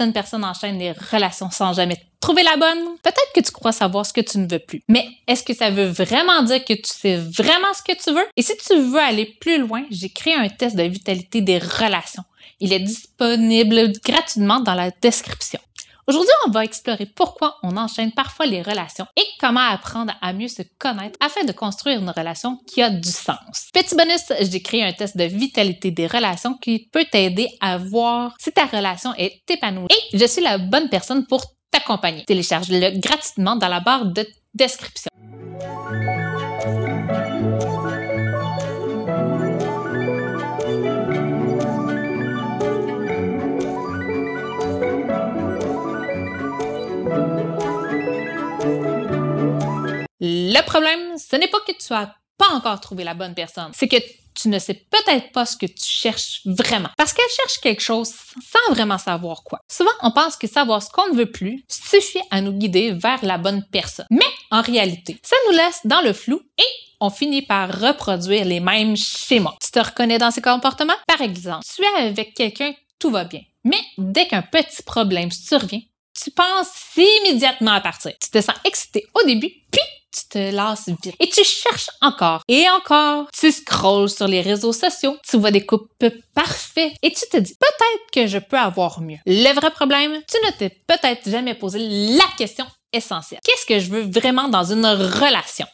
Certaines personnes enchaînent les relations sans jamais trouver la bonne. Peut-être que tu crois savoir ce que tu ne veux plus. Mais est-ce que ça veut vraiment dire que tu sais vraiment ce que tu veux? Et si tu veux aller plus loin, j'ai créé un test de vitalité des relations. Il est disponible gratuitement dans la description. Aujourd'hui, on va explorer pourquoi on enchaîne parfois les relations et comment apprendre à mieux se connaître afin de construire une relation qui a du sens. Petit bonus, j'ai créé un test de vitalité des relations qui peut t'aider à voir si ta relation est épanouie. Et je suis la bonne personne pour t'accompagner. Télécharge-le gratuitement dans la barre de description. Le problème, ce n'est pas que tu n'as pas encore trouvé la bonne personne, c'est que tu ne sais peut-être pas ce que tu cherches vraiment. Parce qu'elle cherche quelque chose sans vraiment savoir quoi. Souvent, on pense que savoir ce qu'on ne veut plus suffit à nous guider vers la bonne personne. Mais en réalité, ça nous laisse dans le flou et on finit par reproduire les mêmes schémas. Tu te reconnais dans ces comportements? Par exemple, tu es avec quelqu'un, tout va bien. Mais dès qu'un petit problème survient, tu penses immédiatement à partir. Tu te sens excité au début, puis tu te lasses vite. Et tu cherches encore et encore. Tu scrolles sur les réseaux sociaux, tu vois des couples parfaits et tu te dis peut-être que je peux avoir mieux. Le vrai problème, tu ne t'es peut-être jamais posé la question essentielle. Qu'est-ce que je veux vraiment dans une relation?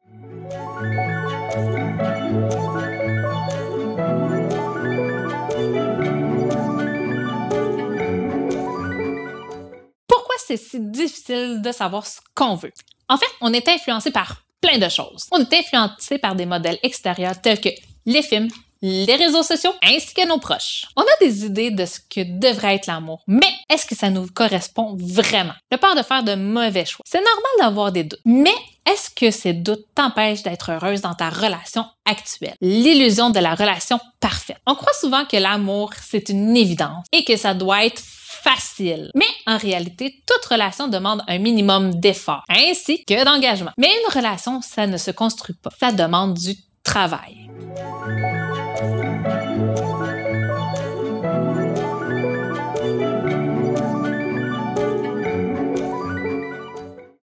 C'est si difficile de savoir ce qu'on veut. En fait, on est influencé par plein de choses. On est influencé par des modèles extérieurs tels que les films, les réseaux sociaux, ainsi que nos proches. On a des idées de ce que devrait être l'amour, mais est-ce que ça nous correspond vraiment? Le peur de faire de mauvais choix. C'est normal d'avoir des doutes, mais est-ce que ces doutes t'empêchent d'être heureuse dans ta relation actuelle? L'illusion de la relation parfaite. On croit souvent que l'amour, c'est une évidence et que ça doit être facile. Mais en réalité, toute relation demande un minimum d'effort, ainsi que d'engagement. Mais une relation, ça ne se construit pas. Ça demande du travail.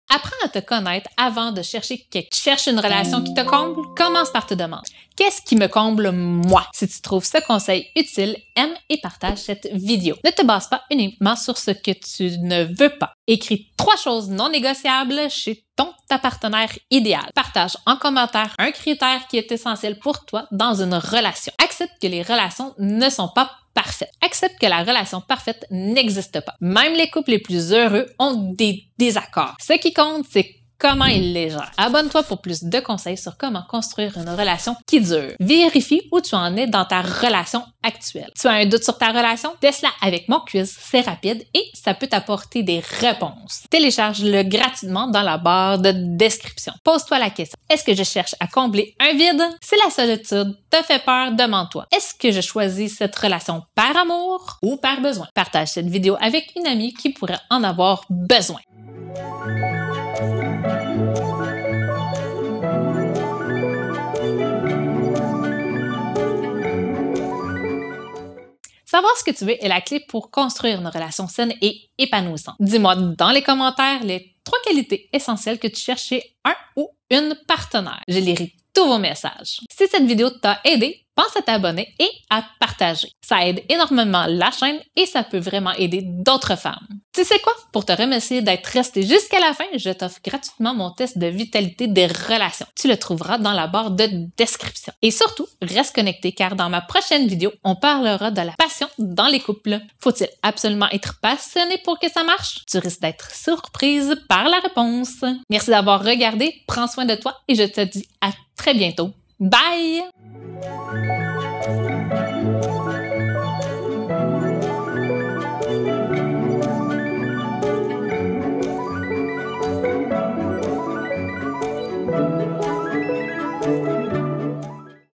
Apprends à te connaître avant de chercher quelque chose. Cherche une relation qui te comble, commence par te demander qu'est-ce qui me comble moi? Si tu trouves ce conseil utile, aime et partage cette vidéo. Ne te base pas uniquement sur ce que tu ne veux pas. Écris 3 choses non négociables chez ta partenaire idéal. Partage en commentaire un critère qui est essentiel pour toi dans une relation. Accepte que les relations ne sont pas parfaites. Accepte que la relation parfaite n'existe pas. Même les couples les plus heureux ont des désaccords. Ce qui compte, c'est comment il les gère. Abonne-toi pour plus de conseils sur comment construire une relation qui dure. Vérifie où tu en es dans ta relation actuelle. Tu as un doute sur ta relation? Teste-la avec mon quiz, c'est rapide et ça peut t'apporter des réponses. Télécharge-le gratuitement dans la barre de description. Pose-toi la question. Est-ce que je cherche à combler un vide? Si la solitude te fait peur, demande-toi. Est-ce que je choisis cette relation par amour ou par besoin? Partage cette vidéo avec une amie qui pourrait en avoir besoin. Savoir ce que tu veux est la clé pour construire une relation saine et épanouissante. Dis-moi dans les commentaires les 3 qualités essentielles que tu cherches chez un ou une partenaire. Je lirai tous vos messages. Si cette vidéo t'a aidé, pense à t'abonner et à partager. Ça aide énormément la chaîne et ça peut vraiment aider d'autres femmes. Tu sais quoi? Pour te remercier d'être resté jusqu'à la fin, je t'offre gratuitement mon test de vitalité des relations. Tu le trouveras dans la barre de description. Et surtout, reste connecté car dans ma prochaine vidéo, on parlera de la passion dans les couples. Faut-il absolument être passionné pour que ça marche? Tu risques d'être surprise par la réponse. Merci d'avoir regardé, prends soin de toi et je te dis à très bientôt. Bye!